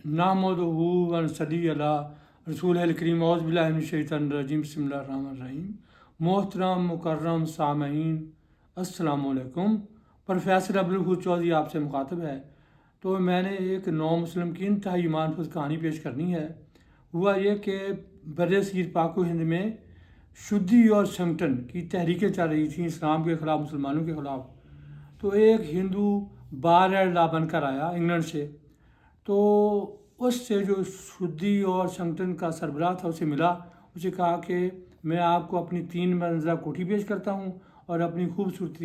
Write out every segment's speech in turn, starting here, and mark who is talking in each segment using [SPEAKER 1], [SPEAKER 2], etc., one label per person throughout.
[SPEAKER 1] نحمدہ و نصلی علی رسول الکریم اعوذ باللہ من الشیطان الرجیم بسم اللہ الرحمن الرحیم۔ محترم مکرم سامعین السلام علیکم۔ پروفیسر عبدالقدوس چودھری آپ سے مخاطب ہے۔ تو میں نے ایک نو مسلم کی انتہائی ایمانفز کہانی پیش کرنی ہے۔ ہوا یہ کہ بر صغیر پاک و ہند میں شدی اور سنگٹن کی تحریکیں چل رہی تھیں اسلام کے خلاف، مسلمانوں کے خلاف۔ تو ایک ہندو بار بن کر آیا انگلینڈ سے، تو اس سے جو شدی اور سنگٹن کا سربراہ تھا اسے ملا، اسے کہا کہ میں آپ کو اپنی 3 منزلہ کوٹھی پیش کرتا ہوں اور اپنی خوبصورت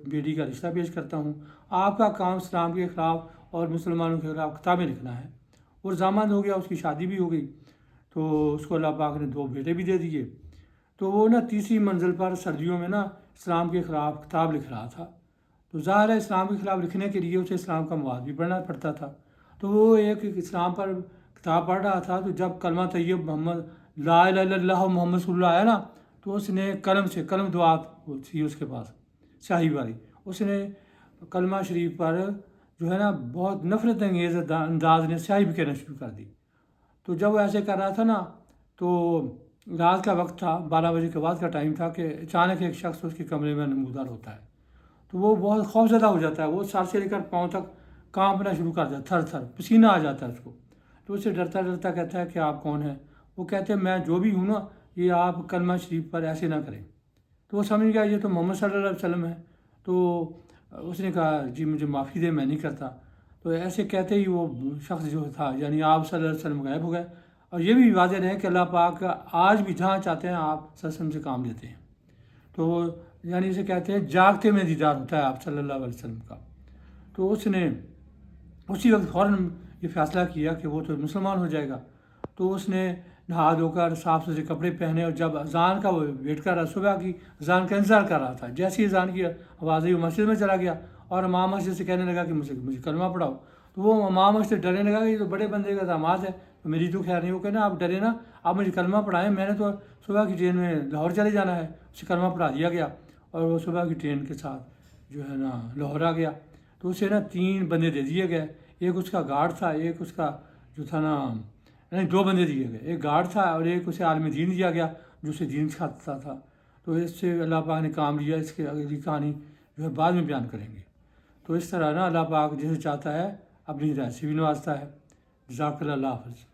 [SPEAKER 1] بیٹی کا رشتہ پیش کرتا ہوں۔ آپ کا کام اسلام کے خلاف اور مسلمانوں کے خلاف کتابیں لکھنا ہے۔ اور ضامن ہو گیا، اس کی شادی بھی ہو گئی، تو اس کو اللہ پاک نے 2 بیٹے بھی دے دیے۔ تو وہ تیسری منزل پر سردیوں میں اسلام کے خلاف کتاب لکھ رہا تھا۔ تو ظاہر ہے اسلام کے خلاف لکھنے کے لیے اسے اسلام کا مواد بھی پڑھنا پڑتا تھا۔ تو وہ ایک اسلام پر کتاب پڑھ رہا تھا، تو جب کلمہ طیب محمد لا الہ الا اللہ محمد رسول اللہ آیا تو اس نے قلم دعا تھی اس کے پاس سیاہی والی، اس نے کلمہ شریف پر جو ہے بہت نفرت انگیز انداز نے سیاہی بھی کہنا شروع کر دی۔ تو جب وہ ایسے کر رہا تھا تو رات کا وقت تھا، 12 بجے کے بعد کا ٹائم تھا کہ اچانک ایک شخص اس کے کمرے میں نمودار ہوتا ہے۔ تو وہ بہت خوفزدہ ہو جاتا ہے، وہ سر سے لے کر پاؤں تک کانپنا شروع کر دیتا ہے، تھر پسینہ آ جاتا ہے اس کو۔ تو اسے ڈرتا ڈرتا کہتا ہے کہ آپ کون ہیں؟ وہ کہتے ہیں میں جو بھی ہوں یہ آپ کلمہ شریف پر ایسے نہ کریں۔ تو وہ سمجھ گیا یہ تو محمد صلی اللہ علیہ وسلم ہے۔ تو اس نے کہا جی مجھے معافی دے، میں نہیں کرتا۔ تو ایسے کہتے ہی وہ شخص جو تھا یعنی آپ صلی اللہ علیہ وسلم غائب ہو گئے۔ اور یہ بھی واضح ہے کہ اللہ پاک آج بھی جہاں چاہتے ہیں آپ صلی اللہ علیہ وسلم سے کام لیتے ہیں۔ تو یعنی اسے کہتے ہیں جاگتے میں دیدار ہوتا ہے آپ صلی اللہ علیہ وسلم کا۔ تو اس نے اسی وقت فوراً یہ فیصلہ کیا کہ وہ تو مسلمان ہو جائے گا۔ تو اس نے نہا دھو کر صاف ستھرے کپڑے پہنے، اور جب اذان کا وہ ویٹ کر رہا، صبح کی اذان کا انتظار کر رہا تھا، جیسی اذان کی آواز آئی وہ مسجد میں چلا گیا اور امام مسجد سے کہنے لگا کہ مجھے کلمہ پڑھاؤ۔ تو وہ امام مسجد سے ڈرنے لگا کہ یہ تو بڑے بندے کا داماد ہے، تو میری تو خیر نہیں۔ وہ کہنا آپ ڈرے نا، آپ مجھے کلمہ پڑھائیں، میں نے تو صبح کی ٹرین میں لاہور چلے جانا ہے۔ اسے کلمہ پڑھا دیا گیا اور وہ صبح کی ٹرین کے ساتھ جو ہے لاہور آ گیا۔ تو اسے 3 بندے دے دیے گئے، ایک اس کا گارڈ تھا، ایک اس کا جو تھا یعنی 2 بندے دیے گئے، ایک گارڈ تھا اور ایک اسے عالم دین دیا گیا جو اسے دین سکھاتا تھا۔ تو اس سے اللہ پاک نے کام لیا۔ اس کی اگلی کہانی جو ہے بعد میں بیان کریں گے۔ تو اس طرح اللہ پاک جسے چاہتا ہے اپنی ہدایت سے بھی نوازتا ہے۔ جزاک اللہ، اللہ حافظ۔